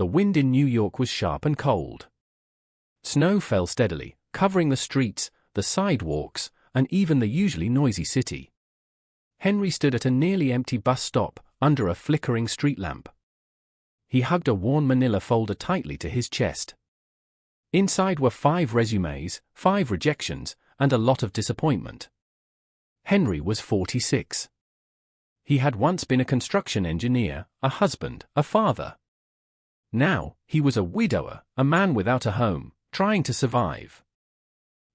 The wind in New York was sharp and cold. Snow fell steadily, covering the streets, the sidewalks, and even the usually noisy city. Henry stood at a nearly empty bus stop, under a flickering street lamp. He hugged a worn manila folder tightly to his chest. Inside were 5 resumes, 5 rejections, and a lot of disappointment. Henry was 46. He had once been a construction engineer, a husband, a father. Now, he was a widower, a man without a home, trying to survive.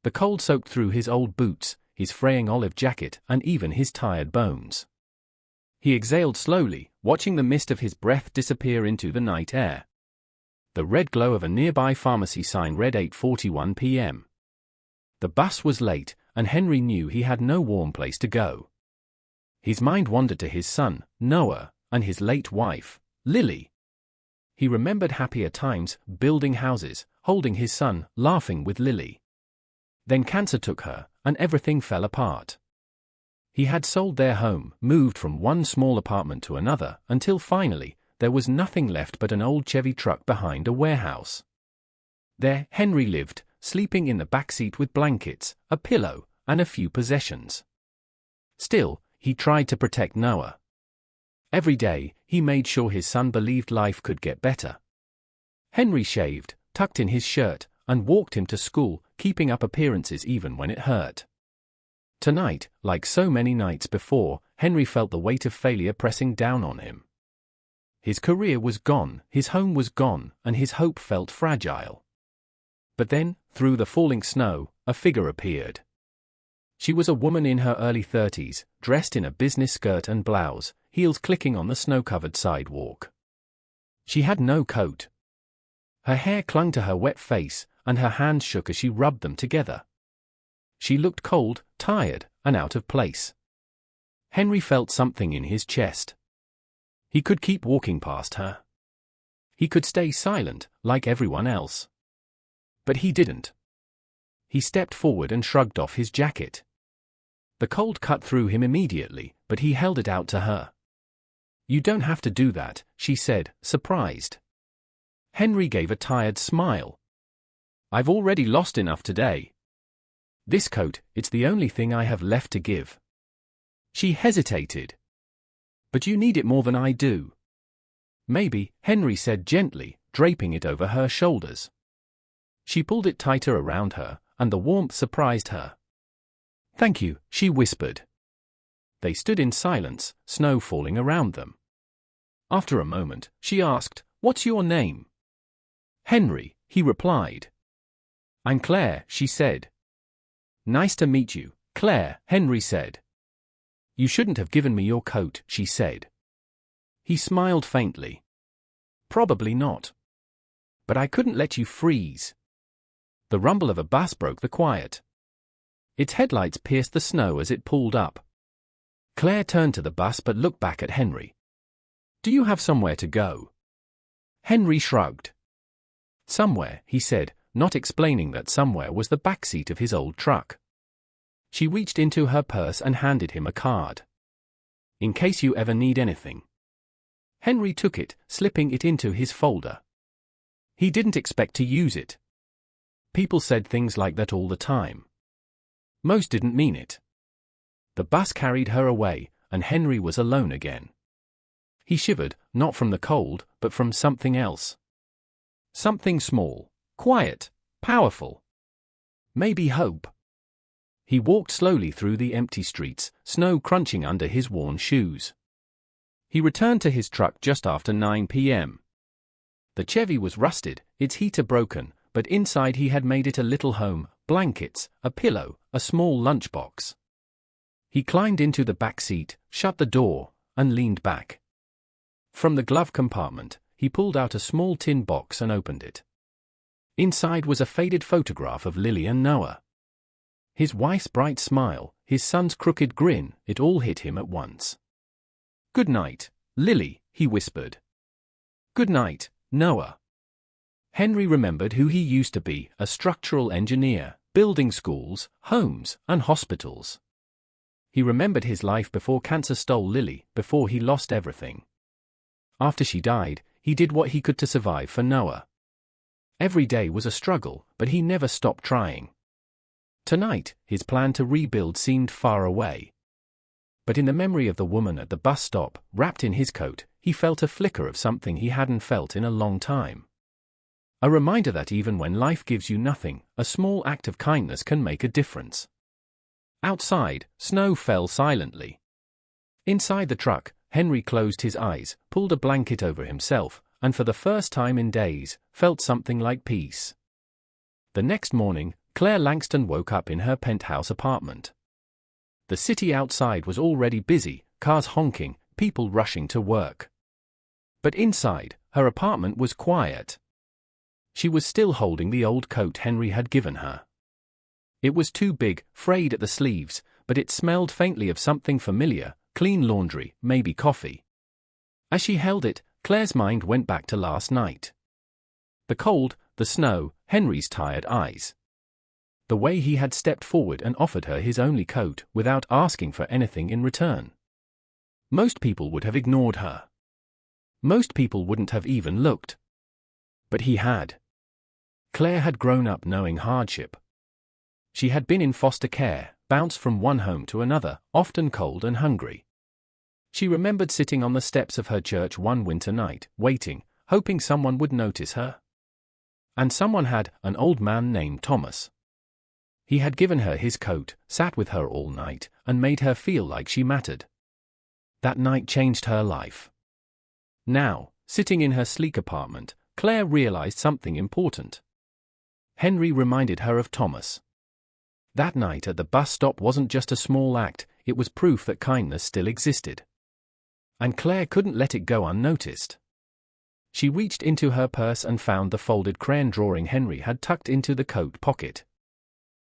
The cold soaked through his old boots, his fraying olive jacket, and even his tired bones. He exhaled slowly, watching the mist of his breath disappear into the night air. The red glow of a nearby pharmacy sign read 8:41 p.m. The bus was late, and Henry knew he had no warm place to go. His mind wandered to his son, Noah, and his late wife, Lily. He remembered happier times, building houses, holding his son, laughing with Lily. Then cancer took her, and everything fell apart. He had sold their home, moved from one small apartment to another, until finally, there was nothing left but an old Chevy truck behind a warehouse. There, Henry lived, sleeping in the back seat with blankets, a pillow, and a few possessions. Still, he tried to protect Noah. Every day, he made sure his son believed life could get better. Henry shaved, tucked in his shirt, and walked him to school, keeping up appearances even when it hurt. Tonight, like so many nights before, Henry felt the weight of failure pressing down on him. His career was gone, his home was gone, and his hope felt fragile. But then, through the falling snow, a figure appeared. She was a woman in her early 30s, dressed in a business skirt and blouse, heels clicking on the snow-covered sidewalk. She had no coat. Her hair clung to her wet face, and her hands shook as she rubbed them together. She looked cold, tired, and out of place. Henry felt something in his chest. He could keep walking past her. He could stay silent, like everyone else. But he didn't. He stepped forward and shrugged off his jacket. The cold cut through him immediately, but he held it out to her. "You don't have to do that," she said, surprised. Henry gave a tired smile. "I've already lost enough today. This coat, it's the only thing I have left to give." She hesitated. "But you need it more than I do." "Maybe," Henry said gently, draping it over her shoulders. She pulled it tighter around her, and the warmth surprised her. "Thank you," she whispered. They stood in silence, snow falling around them. After a moment, she asked, "What's your name?" "Henry," he replied. "I'm Claire," she said. "Nice to meet you, Claire," Henry said. "You shouldn't have given me your coat," she said. He smiled faintly. "Probably not. But I couldn't let you freeze." The rumble of a bus broke the quiet. Its headlights pierced the snow as it pulled up. Claire turned to the bus but looked back at Henry. "Do you have somewhere to go?" Henry shrugged. "Somewhere," he said, not explaining that somewhere was the back seat of his old truck. She reached into her purse and handed him a card. "In case you ever need anything." Henry took it, slipping it into his folder. He didn't expect to use it. People said things like that all the time. Most didn't mean it. The bus carried her away, and Henry was alone again. He shivered, not from the cold, but from something else. Something small, quiet, powerful. Maybe hope. He walked slowly through the empty streets, snow crunching under his worn shoes. He returned to his truck just after 9 p.m. The Chevy was rusted, its heater broken, but inside he had made it a little home, blankets, a pillow, a small lunchbox. He climbed into the back seat, shut the door, and leaned back. From the glove compartment, he pulled out a small tin box and opened it. Inside was a faded photograph of Lily and Noah. His wife's bright smile, his son's crooked grin, it all hit him at once. "Good night, Lily," he whispered. "Good night, Noah." Henry remembered who he used to be, a structural engineer, building schools, homes, and hospitals. He remembered his life before cancer stole Lily, before he lost everything. After she died, he did what he could to survive for Noah. Every day was a struggle, but he never stopped trying. Tonight, his plan to rebuild seemed far away. But in the memory of the woman at the bus stop, wrapped in his coat, he felt a flicker of something he hadn't felt in a long time. A reminder that even when life gives you nothing, a small act of kindness can make a difference. Outside, snow fell silently. Inside the truck, Henry closed his eyes, pulled a blanket over himself, and for the first time in days, felt something like peace. The next morning, Claire Langston woke up in her penthouse apartment. The city outside was already busy, cars honking, people rushing to work. But inside, her apartment was quiet. She was still holding the old coat Henry had given her. It was too big, frayed at the sleeves, but it smelled faintly of something familiar, clean laundry, maybe coffee. As she held it, Claire's mind went back to last night. The cold, the snow, Henry's tired eyes. The way he had stepped forward and offered her his only coat, without asking for anything in return. Most people would have ignored her. Most people wouldn't have even looked. But he had. Claire had grown up knowing hardship. She had been in foster care, bounced from one home to another, often cold and hungry. She remembered sitting on the steps of her church one winter night, waiting, hoping someone would notice her. And someone had, an old man named Thomas. He had given her his coat, sat with her all night, and made her feel like she mattered. That night changed her life. Now, sitting in her sleek apartment, Claire realized something important. Henry reminded her of Thomas. That night at the bus stop wasn't just a small act, it was proof that kindness still existed. And Claire couldn't let it go unnoticed. She reached into her purse and found the folded crayon drawing Henry had tucked into the coat pocket.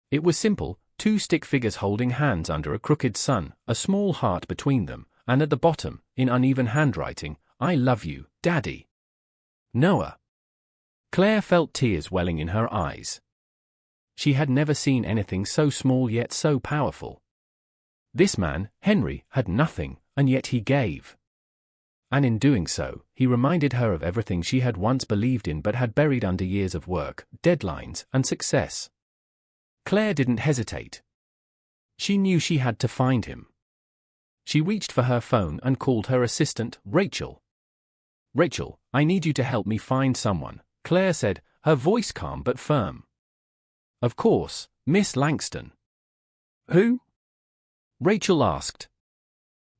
It was simple, two stick figures holding hands under a crooked sun, a small heart between them, and at the bottom, in uneven handwriting, "I love you, Daddy. Noah." Claire felt tears welling in her eyes. She had never seen anything so small yet so powerful. This man, Henry, had nothing, and yet he gave. And in doing so, he reminded her of everything she had once believed in but had buried under years of work, deadlines, and success. Claire didn't hesitate. She knew she had to find him. She reached for her phone and called her assistant, Rachel. "Rachel, I need you to help me find someone," Claire said, her voice calm but firm. "Of course, Miss Langston." "Who?" Rachel asked.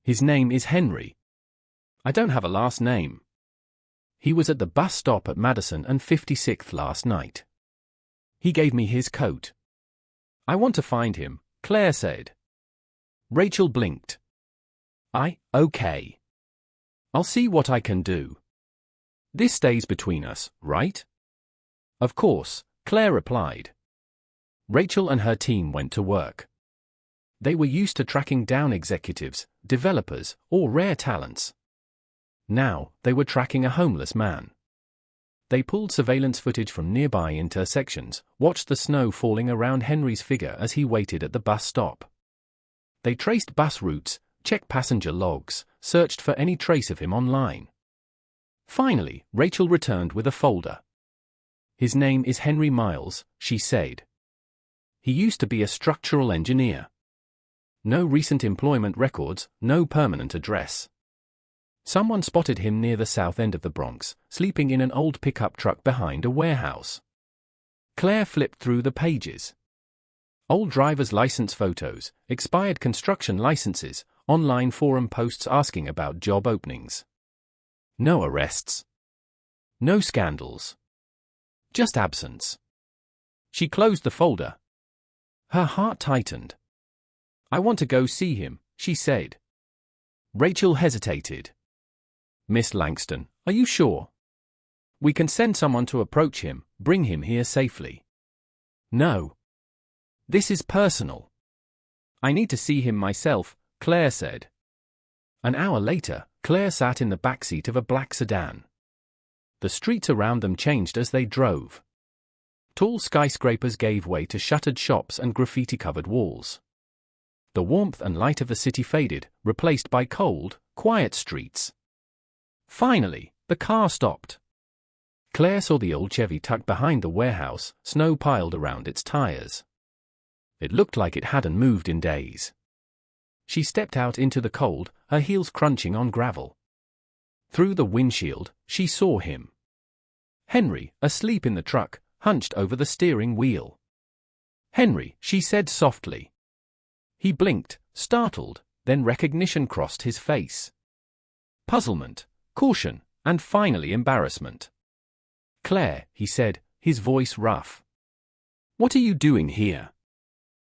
"His name is Henry." "I don't have a last name." "He was at the bus stop at Madison and 56th last night. He gave me his coat." "I want to find him," Claire said. Rachel blinked. Okay. I'll see what I can do. This stays between us, right?" "Of course," Claire replied. Rachel and her team went to work. They were used to tracking down executives, developers, or rare talents. Now, they were tracking a homeless man. They pulled surveillance footage from nearby intersections, watched the snow falling around Henry's figure as he waited at the bus stop. They traced bus routes, checked passenger logs, searched for any trace of him online. Finally, Rachel returned with a folder. "His name is Henry Miles," she said. "He used to be a structural engineer. No recent employment records, no permanent address. Someone spotted him near the south end of the Bronx, sleeping in an old pickup truck behind a warehouse." Claire flipped through the pages. Old driver's license photos, expired construction licenses, online forum posts asking about job openings. No arrests. No scandals. Just absence. She closed the folder. Her heart tightened. "I want to go see him," she said. Rachel hesitated. "Miss Langston, are you sure? We can send someone to approach him, bring him here safely." "No. This is personal. I need to see him myself," Claire said. An hour later, Claire sat in the backseat of a black sedan. The streets around them changed as they drove. Tall skyscrapers gave way to shuttered shops and graffiti-covered walls. The warmth and light of the city faded, replaced by cold, quiet streets. Finally, The car stopped. Claire saw the old Chevy tucked behind the warehouse, snow piled around its tires. It looked like it hadn't moved in days. She stepped out into the cold, her heels crunching on gravel. Through the windshield, she saw him. Henry, asleep in the truck, hunched over the steering wheel. "Henry," she said softly. He blinked, startled, then recognition crossed his face. Puzzlement, caution, and finally embarrassment. "Claire," he said, his voice rough. "What are you doing here?"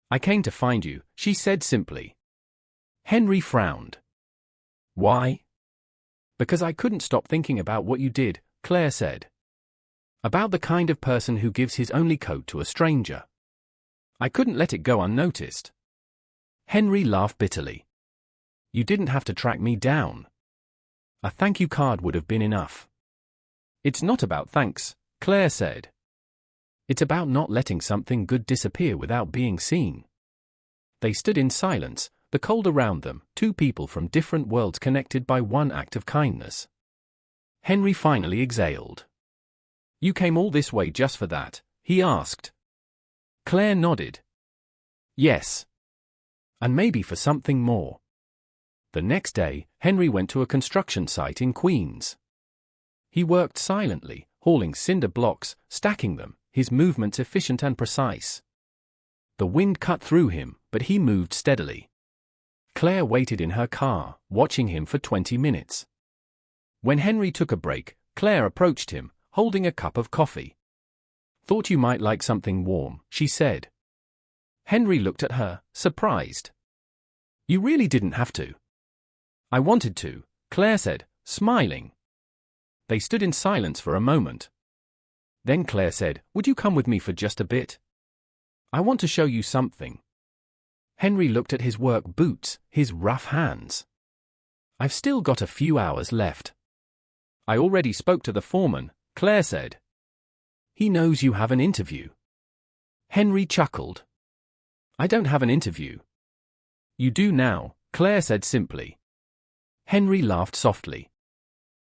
"I came to find you," she said simply. Henry frowned. "Why?" "Because I couldn't stop thinking about what you did," Claire said. "About the kind of person who gives his only coat to a stranger. I couldn't let it go unnoticed." Henry laughed bitterly. "You didn't have to track me down. A thank you card would have been enough." "It's not about thanks," Claire said. "It's about not letting something good disappear without being seen." They stood in silence, the cold around them, two people from different worlds connected by one act of kindness. Henry finally exhaled. "You came all this way just for that?" he asked. Claire nodded. "Yes. And maybe for something more." The next day, Henry went to a construction site in Queens. He worked silently, hauling cinder blocks, stacking them, his movements efficient and precise. The wind cut through him, but he moved steadily. Claire waited in her car, watching him for 20 minutes. When Henry took a break, Claire approached him, holding a cup of coffee. "Thought you might like something warm," she said. Henry looked at her, surprised. "You really didn't have to." "I wanted to," Claire said, smiling. They stood in silence for a moment. Then Claire said, "Would you come with me for just a bit? I want to show you something." Henry looked at his work boots, his rough hands. "I've still got a few hours left." "I already spoke to the foreman," Claire said. "He knows you have an interview." Henry chuckled. "I don't have an interview." "You do now," Claire said simply. Henry laughed softly.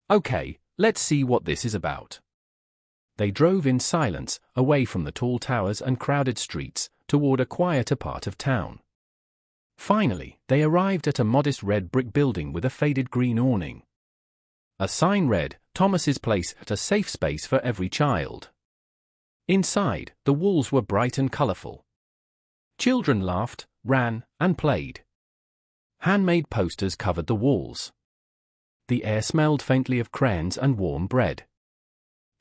"Okay, let's see what this is about." They drove in silence, away from the tall towers and crowded streets, toward a quieter part of town. Finally, they arrived at a modest red brick building with a faded green awning. A sign read, "Thomas's Place, a safe space for every child." Inside, the walls were bright and colorful. Children laughed, ran, and played. Handmade posters covered the walls. The air smelled faintly of crayons and warm bread.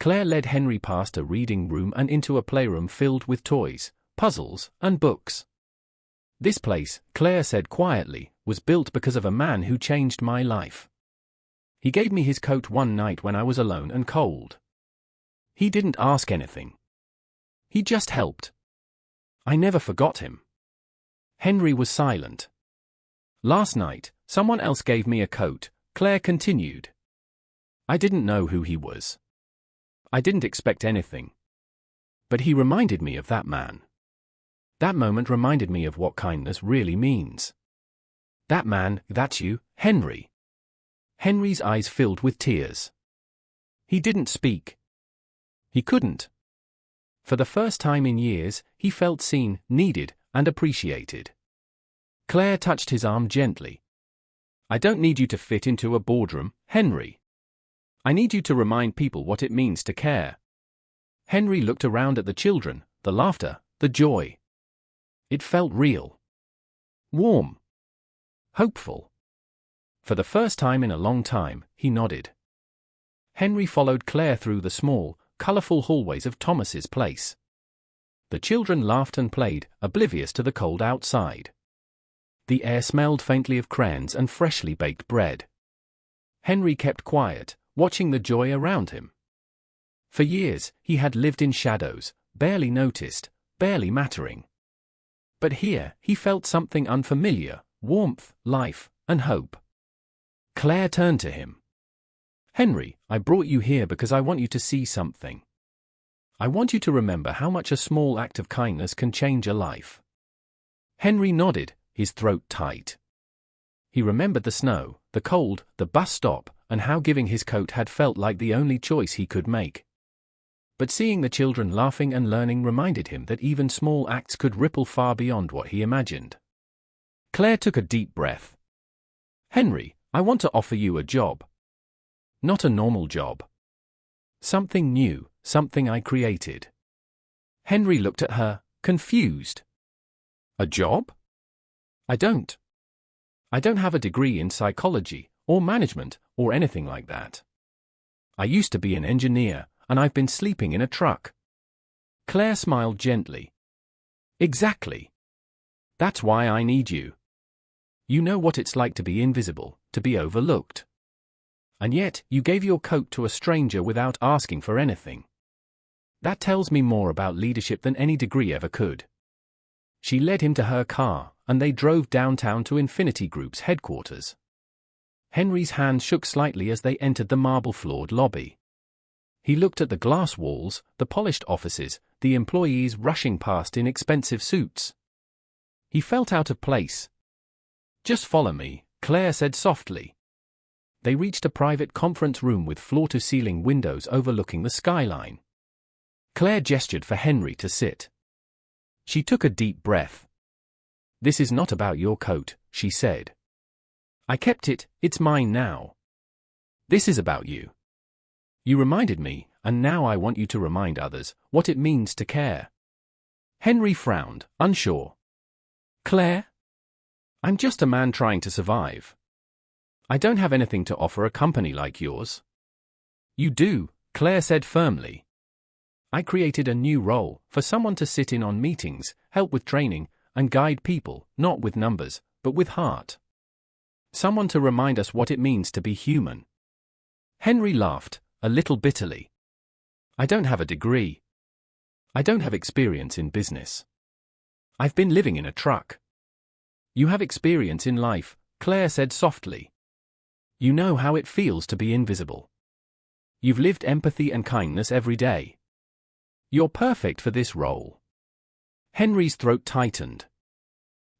Claire led Henry past a reading room and into a playroom filled with toys, puzzles, and books. "This place," Claire said quietly, "was built because of a man who changed my life. He gave me his coat one night when I was alone and cold. He didn't ask anything. He just helped. I never forgot him." Henry was silent. "Last night, someone else gave me a coat," Claire continued. "I didn't know who he was. I didn't expect anything. But he reminded me of that man. That moment reminded me of what kindness really means. That man, that's you, Henry." Henry's eyes filled with tears. He didn't speak. He couldn't. For the first time in years, he felt seen, needed, and appreciated. Claire touched his arm gently. "I don't need you to fit into a boardroom, Henry. I need you to remind people what it means to care." Henry looked around at the children, the laughter, the joy. It felt real. Warm. Hopeful. For the first time in a long time, he nodded. Henry followed Claire through the small, colorful hallways of Thomas's Place. The children laughed and played, oblivious to the cold outside. The air smelled faintly of crayons and freshly baked bread. Henry kept quiet, watching the joy around him. For years, he had lived in shadows, barely noticed, barely mattering. But here, he felt something unfamiliar, warmth, life, and hope. Claire turned to him. "Henry, I brought you here because I want you to see something. I want you to remember how much a small act of kindness can change a life." Henry nodded, his throat tight. He remembered the snow, the cold, the bus stop, and how giving his coat had felt like the only choice he could make. But seeing the children laughing and learning reminded him that even small acts could ripple far beyond what he imagined. Claire took a deep breath. "Henry, I want to offer you a job. Not a normal job. Something new, something I created." Henry looked at her, confused. "A job? I don't have a degree in psychology, or management, or anything like that. I used to be an engineer, and I've been sleeping in a truck." Claire smiled gently. "Exactly. That's why I need you. You know what it's like to be invisible, to be overlooked. And yet, you gave your coat to a stranger without asking for anything. That tells me more about leadership than any degree ever could." She led him to her car, and they drove downtown to Infinity Group's headquarters. Henry's hand shook slightly as they entered the marble-floored lobby. He looked at the glass walls, the polished offices, the employees rushing past in expensive suits. He felt out of place. "Just follow me," Claire said softly. They reached a private conference room with floor-to-ceiling windows overlooking the skyline. Claire gestured for Henry to sit. She took a deep breath. "This is not about your coat," she said. "I kept it, it's mine now. This is about you. You reminded me, and now I want you to remind others, what it means to care." Henry frowned, unsure. "Claire? I'm just a man trying to survive. I don't have anything to offer a company like yours." "You do," Claire said firmly. "I created a new role, for someone to sit in on meetings, help with training, and guide people, not with numbers, but with heart. Someone to remind us what it means to be human." Henry laughed, a little bitterly. "I don't have a degree. I don't have experience in business. I've been living in a truck." "You have experience in life," Claire said softly. "You know how it feels to be invisible. You've lived empathy and kindness every day. You're perfect for this role." Henry's throat tightened.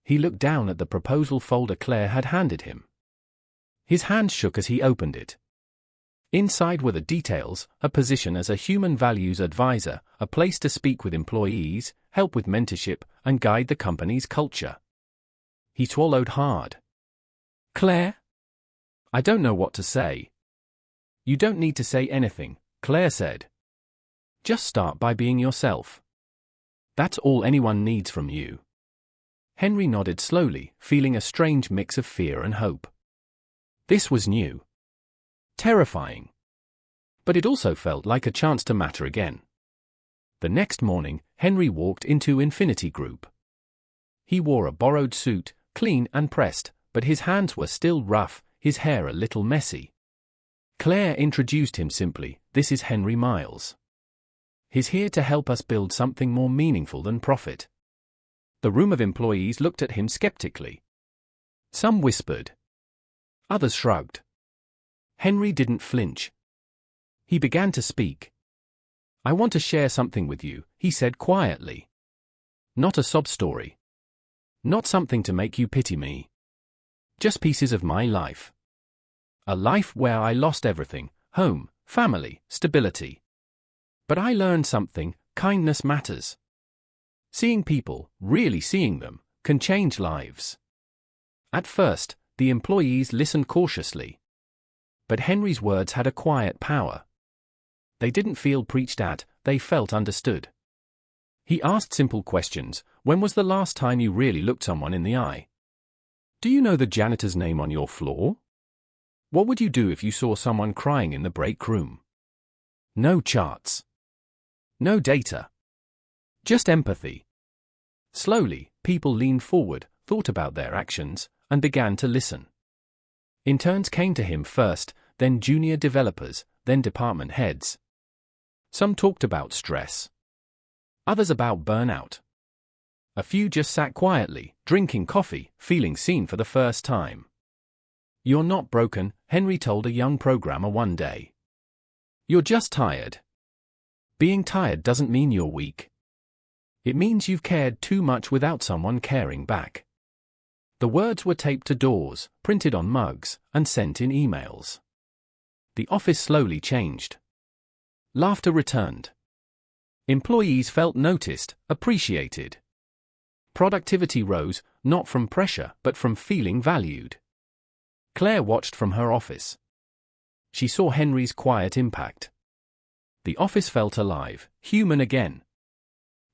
He looked down at the proposal folder Claire had handed him. His hand shook as he opened it. Inside were the details: a position as a human values advisor, a place to speak with employees, help with mentorship, and guide the company's culture. He swallowed hard. "Claire? I don't know what to say." "You don't need to say anything," Claire said. "Just start by being yourself. That's all anyone needs from you." Henry nodded slowly, feeling a strange mix of fear and hope. This was new. Terrifying. But it also felt like a chance to matter again. The next morning, Henry walked into Infinity Group. He wore a borrowed suit, clean and pressed, but his hands were still rough, his hair a little messy. Claire introduced him simply, "This is Henry Miles. He's here to help us build something more meaningful than profit." The room of employees looked at him skeptically. Some whispered. Others shrugged. Henry didn't flinch. He began to speak. "I want to share something with you," he said quietly. "Not a sob story. Not something to make you pity me. Just pieces of my life. A life where I lost everything: home, family, stability. But I learned something: kindness matters. Seeing people, really seeing them, can change lives." At first, the employees listened cautiously. But Henry's words had a quiet power. They didn't feel preached at, they felt understood. He asked simple questions. "When was the last time you really looked someone in the eye? Do you know the janitor's name on your floor? What would you do if you saw someone crying in the break room?" No charts. No data. Just empathy. Slowly, people leaned forward, thought about their actions, and began to listen. Interns came to him first, then junior developers, then department heads. Some talked about stress. Others about burnout. A few just sat quietly, drinking coffee, feeling seen for the first time. "You're not broken," Henry told a young programmer one day. "You're just tired. Being tired doesn't mean you're weak. It means you've cared too much without someone caring back." The words were taped to doors, printed on mugs, and sent in emails. The office slowly changed. Laughter returned. Employees felt noticed, appreciated. Productivity rose, not from pressure but from feeling valued. Claire watched from her office. She saw Henry's quiet impact. The office felt alive, human again.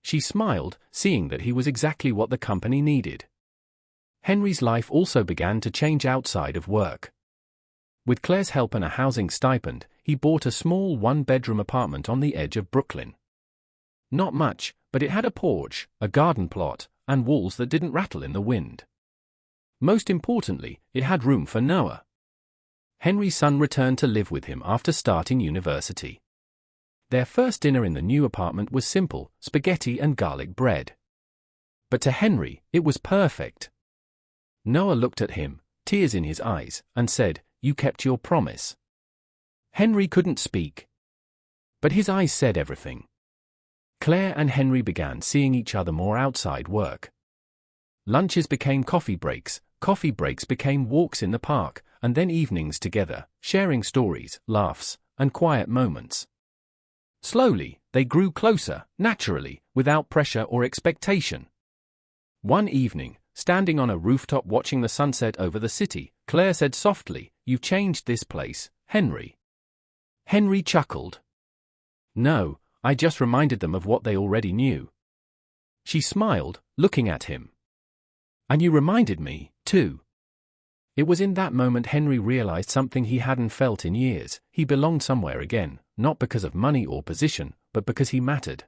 She smiled, seeing that he was exactly what the company needed. Henry's life also began to change outside of work. With Claire's help and a housing stipend, he bought a small one-bedroom apartment on the edge of Brooklyn. Not much, but it had a porch, a garden plot, and walls that didn't rattle in the wind. Most importantly, it had room for Noah. Henry's son returned to live with him after starting university. Their first dinner in the new apartment was simple, spaghetti and garlic bread. But to Henry, it was perfect. Noah looked at him, tears in his eyes, and said, "You kept your promise." Henry couldn't speak. But his eyes said everything. Claire and Henry began seeing each other more outside work. Lunches became coffee breaks became walks in the park, and then evenings together, sharing stories, laughs, and quiet moments. Slowly, they grew closer, naturally, without pressure or expectation. One evening, standing on a rooftop watching the sunset over the city, Claire said softly, "You've changed this place, Henry." Henry chuckled. "No, I just reminded them of what they already knew." She smiled, looking at him. "And you reminded me, too." It was in that moment Henry realized something he hadn't felt in years. He belonged somewhere again, not because of money or position, but because he mattered.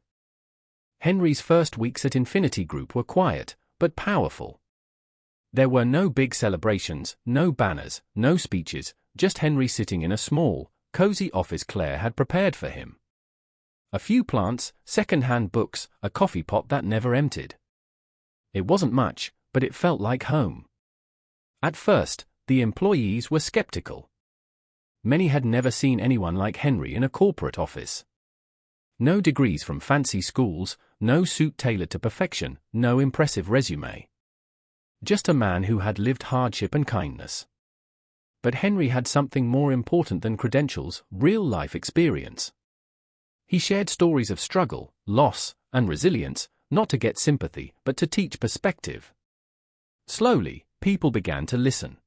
Henry's first weeks at Infinity Group were quiet, but powerful. There were no big celebrations, no banners, no speeches, just Henry sitting in a small, cozy office Claire had prepared for him. A few plants, second-hand books, a coffee pot that never emptied. It wasn't much, but it felt like home. At first, the employees were skeptical. Many had never seen anyone like Henry in a corporate office. No degrees from fancy schools, no suit tailored to perfection, no impressive resume. Just a man who had lived hardship and kindness. But Henry had something more important than credentials, real-life experience. He shared stories of struggle, loss, and resilience, not to get sympathy, but to teach perspective. Slowly, people began to listen.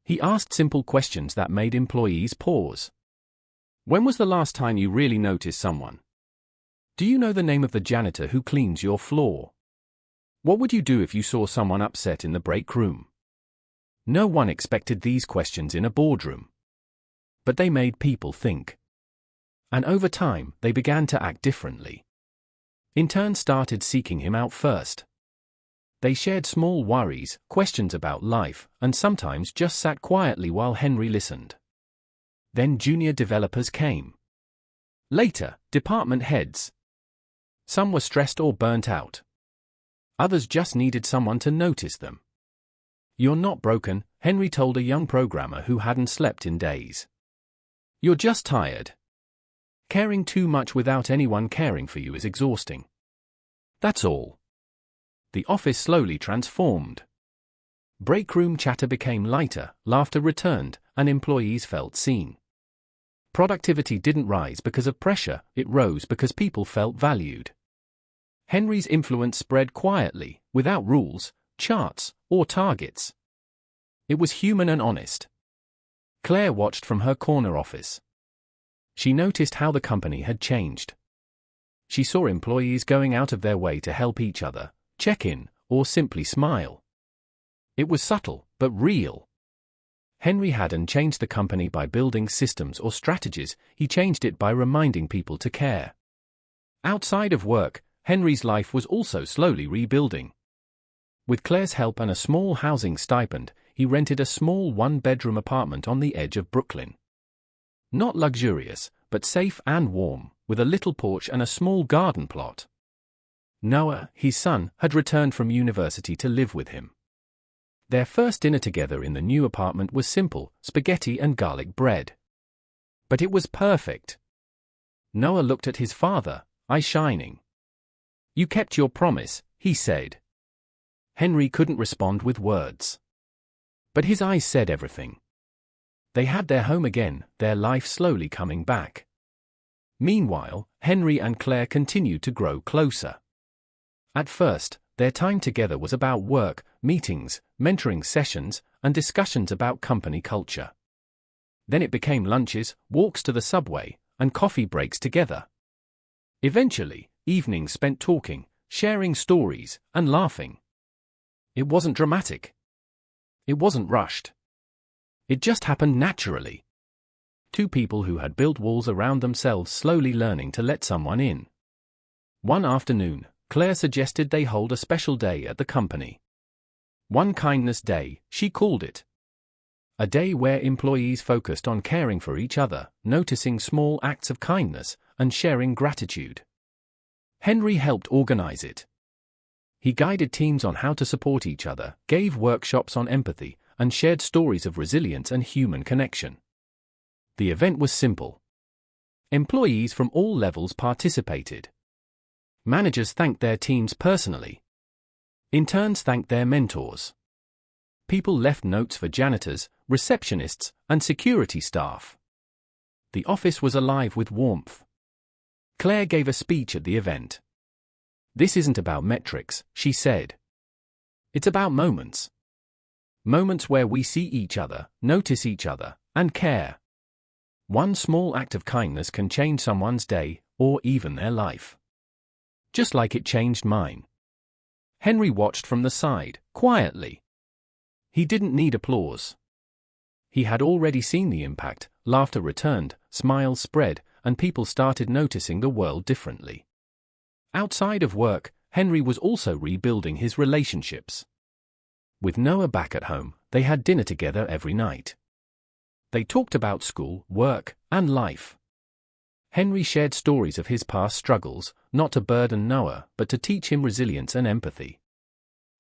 He asked simple questions that made employees pause. "When was the last time you really noticed someone? Do you know the name of the janitor who cleans your floor? What would you do if you saw someone upset in the break room?" No one expected these questions in a boardroom. But they made people think. And over time, they began to act differently. Interns started seeking him out first. They shared small worries, questions about life, and sometimes just sat quietly while Henry listened. Then junior developers came. Later, department heads. Some were stressed or burnt out. Others just needed someone to notice them. "You're not broken," Henry told a young programmer who hadn't slept in days. "You're just tired. Caring too much without anyone caring for you is exhausting. That's all." The office slowly transformed. Break room chatter became lighter, laughter returned, and employees felt seen. Productivity didn't rise because of pressure, it rose because people felt valued. Henry's influence spread quietly, without rules, charts, or targets. It was human and honest. Claire watched from her corner office. She noticed how the company had changed. She saw employees going out of their way to help each other, check in, or simply smile. It was subtle, but real. Henry hadn't changed the company by building systems or strategies, he changed it by reminding people to care. Outside of work, Henry's life was also slowly rebuilding. With Claire's help and a small housing stipend, he rented a small one-bedroom apartment on the edge of Brooklyn. Not luxurious, but safe and warm, with a little porch and a small garden plot. Noah, his son, had returned from university to live with him. Their first dinner together in the new apartment was simple, spaghetti and garlic bread. But it was perfect. Noah looked at his father, eyes shining. "You kept your promise," he said. Henry couldn't respond with words. But his eyes said everything. They had their home again, their life slowly coming back. Meanwhile, Henry and Claire continued to grow closer. At first, their time together was about work, meetings, mentoring sessions, and discussions about company culture. Then it became lunches, walks to the subway, and coffee breaks together. Eventually, evenings spent talking, sharing stories, and laughing. It wasn't dramatic. It wasn't rushed. It just happened naturally. Two people who had built walls around themselves slowly learning to let someone in. One afternoon, Claire suggested they hold a special day at the company. One kindness day, she called it. A day where employees focused on caring for each other, noticing small acts of kindness, and sharing gratitude. Henry helped organize it. He guided teams on how to support each other, gave workshops on empathy, and shared stories of resilience and human connection. The event was simple. Employees from all levels participated. Managers thanked their teams personally. Interns thanked their mentors. People left notes for janitors, receptionists, and security staff. The office was alive with warmth. Claire gave a speech at the event. "This isn't about metrics," she said. "It's about moments. Moments where we see each other, notice each other, and care. One small act of kindness can change someone's day, or even their life. Just like it changed mine." Henry watched from the side, quietly. He didn't need applause. He had already seen the impact. Laughter returned, smiles spread, and people started noticing the world differently. Outside of work, Henry was also rebuilding his relationships. With Noah back at home, they had dinner together every night. They talked about school, work, and life. Henry shared stories of his past struggles, not to burden Noah, but to teach him resilience and empathy.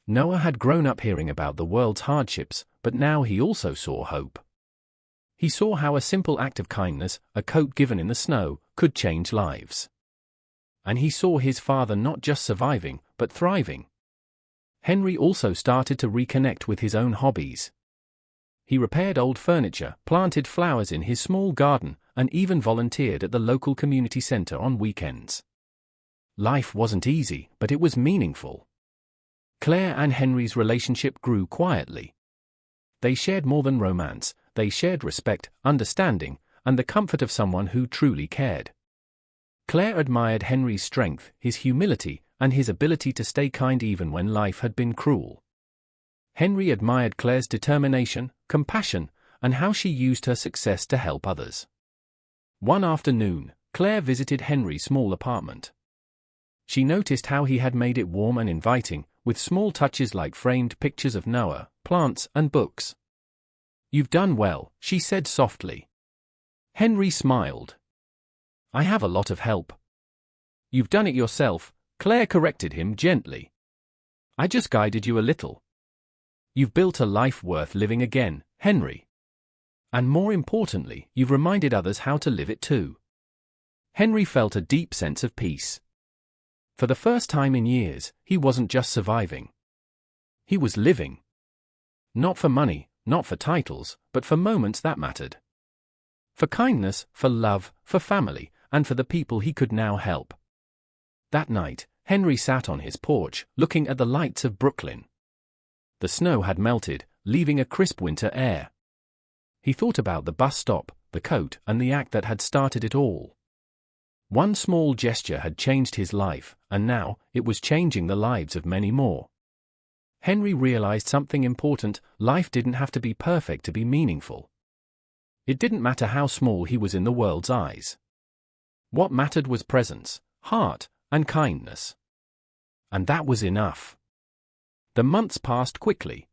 Noah had grown up hearing about the world's hardships, but now he also saw hope. He saw how a simple act of kindness, a coat given in the snow, could change lives. And he saw his father not just surviving, but thriving. Henry also started to reconnect with his own hobbies. He repaired old furniture, planted flowers in his small garden, and even volunteered at the local community center on weekends. Life wasn't easy, but it was meaningful. Claire and Henry's relationship grew quietly. They shared more than romance, they shared respect, understanding, and the comfort of someone who truly cared. Claire admired Henry's strength, his humility, and his ability to stay kind even when life had been cruel. Henry admired Claire's determination, compassion, and how she used her success to help others. One afternoon, Claire visited Henry's small apartment. She noticed how he had made it warm and inviting, with small touches like framed pictures of Noah, plants, and books. "You've done well," she said softly. Henry smiled. "I have a lot of help." "You've done it yourself," Claire corrected him gently. "I just guided you a little. You've built a life worth living again, Henry. And more importantly, you've reminded others how to live it too." Henry felt a deep sense of peace. For the first time in years, he wasn't just surviving. He was living. Not for money, not for titles, but for moments that mattered. For kindness, for love, for family, and for the people he could now help. That night, Henry sat on his porch, looking at the lights of Brooklyn. The snow had melted, leaving a crisp winter air. He thought about the bus stop, the coat, and the act that had started it all. One small gesture had changed his life, and now, it was changing the lives of many more. Henry realized something important: life didn't have to be perfect to be meaningful. It didn't matter how small he was in the world's eyes. What mattered was presence, heart, and kindness. And that was enough. The months passed quickly.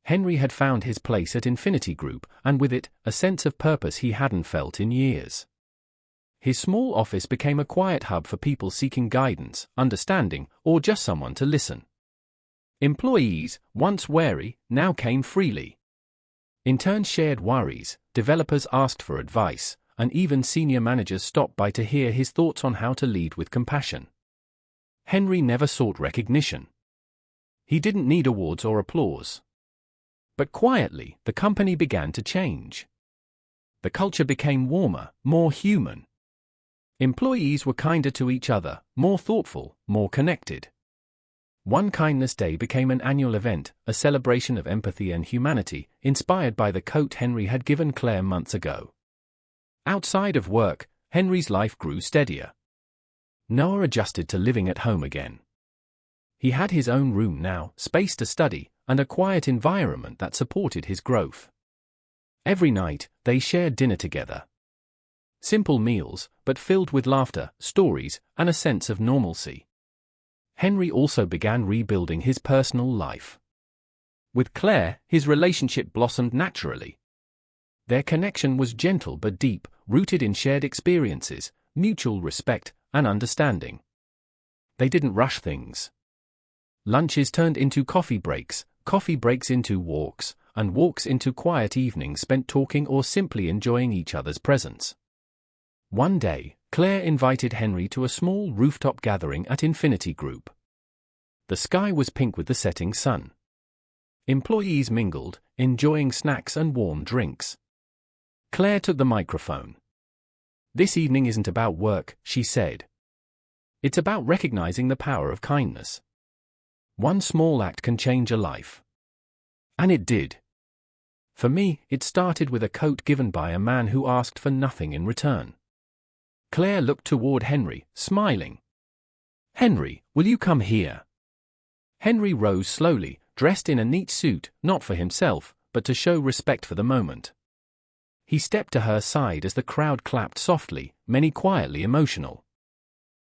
Henry had found his place at Infinity Group, and with it, a sense of purpose he hadn't felt in years. His small office became a quiet hub for people seeking guidance, understanding, or just someone to listen. Employees, once wary, now came freely. Interns shared worries, developers asked for advice, and even senior managers stopped by to hear his thoughts on how to lead with compassion. Henry never sought recognition. He didn't need awards or applause. But quietly, the company began to change. The culture became warmer, more human. Employees were kinder to each other, more thoughtful, more connected. One Kindness Day became an annual event, a celebration of empathy and humanity, inspired by the coat Henry had given Claire months ago. Outside of work, Henry's life grew steadier. Noah adjusted to living at home again. He had his own room now, space to study, and a quiet environment that supported his growth. Every night, they shared dinner together. Simple meals, but filled with laughter, stories, and a sense of normalcy. Henry also began rebuilding his personal life. With Claire, his relationship blossomed naturally. Their connection was gentle but deep, rooted in shared experiences, mutual respect, and understanding. They didn't rush things. Lunches turned into coffee breaks into walks, and walks into quiet evenings spent talking or simply enjoying each other's presence. One day, Claire invited Henry to a small rooftop gathering at Infinity Group. The sky was pink with the setting sun. Employees mingled, enjoying snacks and warm drinks. Claire took the microphone. "This evening isn't about work," she said. "It's about recognizing the power of kindness. One small act can change a life." And it did. For me, it started with a coat given by a man who asked for nothing in return. Claire looked toward Henry, smiling. "Henry, will you come here?" Henry rose slowly, dressed in a neat suit, not for himself, but to show respect for the moment. He stepped to her side as the crowd clapped softly, many quietly emotional.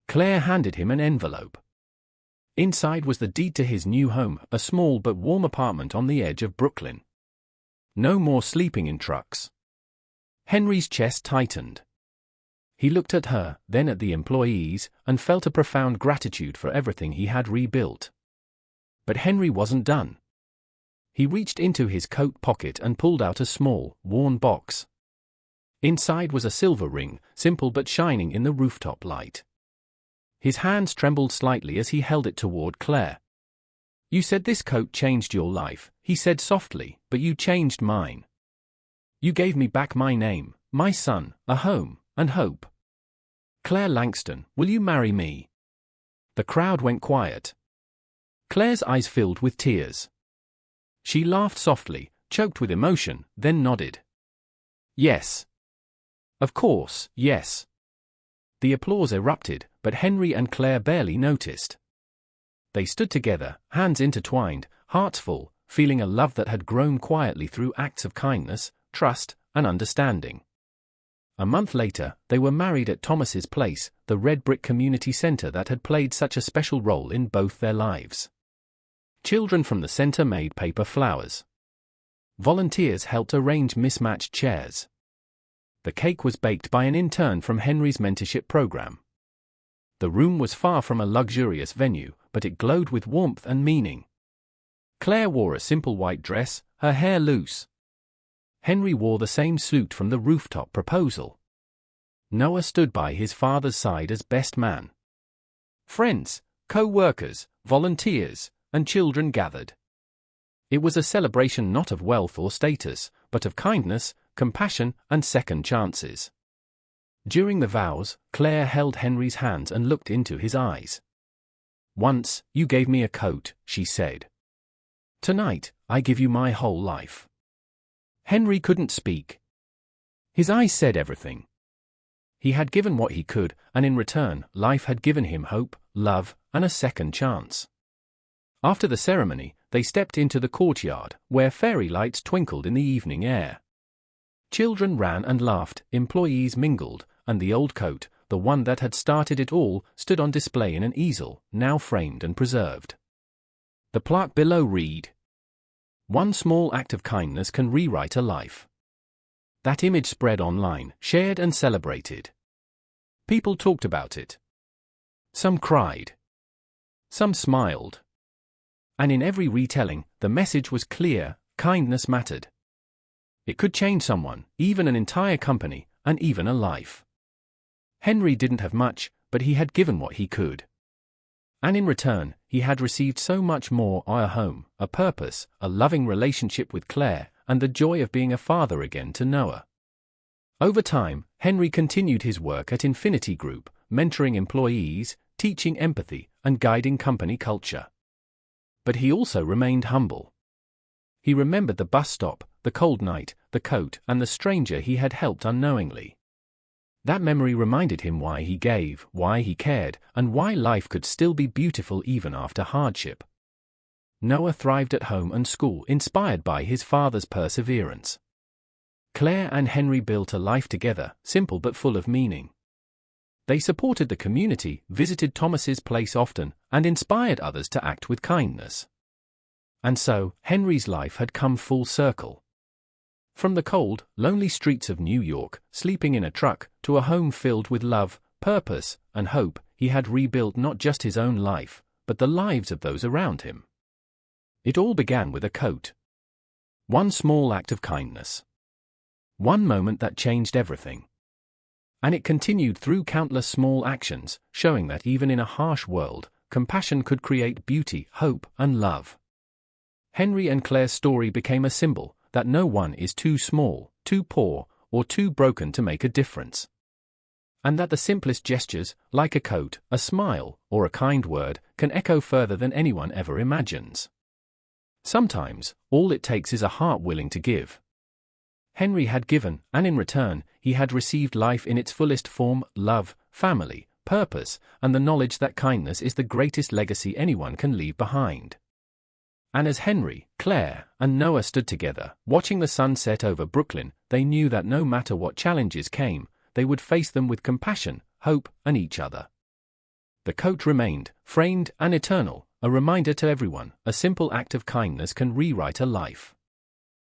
Claire handed him an envelope. Inside was the deed to his new home, a small but warm apartment on the edge of Brooklyn. No more sleeping in trucks. Henry's chest tightened. He looked at her, then at the employees, and felt a profound gratitude for everything he had rebuilt. But Henry wasn't done. He reached into his coat pocket and pulled out a small, worn box. Inside was a silver ring, simple but shining in the rooftop light. His hands trembled slightly as he held it toward Claire. "You said this coat changed your life," he said softly, "but you changed mine. You gave me back my name, my son, a home, and hope. Claire Langston, will you marry me?" The crowd went quiet. Claire's eyes filled with tears. She laughed softly, choked with emotion, then nodded. "Yes. Of course, yes." The applause erupted, but Henry and Claire barely noticed. They stood together, hands intertwined, hearts full, feeling a love that had grown quietly through acts of kindness, trust, and understanding. A month later, they were married at Thomas's place, the red brick community center that had played such a special role in both their lives. Children from the center made paper flowers. Volunteers helped arrange mismatched chairs. The cake was baked by an intern from Henry's mentorship program. The room was far from a luxurious venue, but it glowed with warmth and meaning. Claire wore a simple white dress, her hair loose. Henry wore the same suit from the rooftop proposal. Noah stood by his father's side as best man. Friends, co-workers, volunteers, and children gathered. It was a celebration not of wealth or status, but of kindness, compassion, and second chances. During the vows, Claire held Henry's hands and looked into his eyes. "Once, you gave me a coat," she said. "Tonight, I give you my whole life." Henry couldn't speak. His eyes said everything. He had given what he could, and in return, life had given him hope, love, and a second chance. After the ceremony, they stepped into the courtyard, where fairy lights twinkled in the evening air. Children ran and laughed, employees mingled, and the old coat, the one that had started it all, stood on display in an easel, now framed and preserved. The plaque below read, "One small act of kindness can rewrite a life." That image spread online, shared and celebrated. People talked about it. Some cried. Some smiled. And in every retelling, the message was clear: kindness mattered. It could change someone, even an entire company, and even a life. Henry didn't have much, but he had given what he could. And in return, he had received so much more: a home, a purpose, a loving relationship with Claire, and the joy of being a father again to Noah. Over time, Henry continued his work at Infinity Group, mentoring employees, teaching empathy, and guiding company culture. But he also remained humble. He remembered the bus stop, the cold night, the coat, and the stranger he had helped unknowingly. That memory reminded him why he gave, why he cared, and why life could still be beautiful even after hardship. Noah thrived at home and school, inspired by his father's perseverance. Claire and Henry built a life together, simple but full of meaning. They supported the community, visited Thomas's place often, and inspired others to act with kindness. And so, Henry's life had come full circle. From the cold, lonely streets of New York, sleeping in a truck, to a home filled with love, purpose, and hope, he had rebuilt not just his own life, but the lives of those around him. It all began with a coat. One small act of kindness. One moment that changed everything. And it continued through countless small actions, showing that even in a harsh world, compassion could create beauty, hope, and love. Henry and Claire's story became a symbol that no one is too small, too poor, or too broken to make a difference. And that the simplest gestures, like a coat, a smile, or a kind word, can echo further than anyone ever imagines. Sometimes, all it takes is a heart willing to give. Henry had given, and in return, he had received life in its fullest form, love, family, purpose, and the knowledge that kindness is the greatest legacy anyone can leave behind. And as Henry, Claire, and Noah stood together, watching the sun set over Brooklyn, they knew that no matter what challenges came, they would face them with compassion, hope, and each other. The coat remained, framed and eternal, a reminder to everyone, a simple act of kindness can rewrite a life.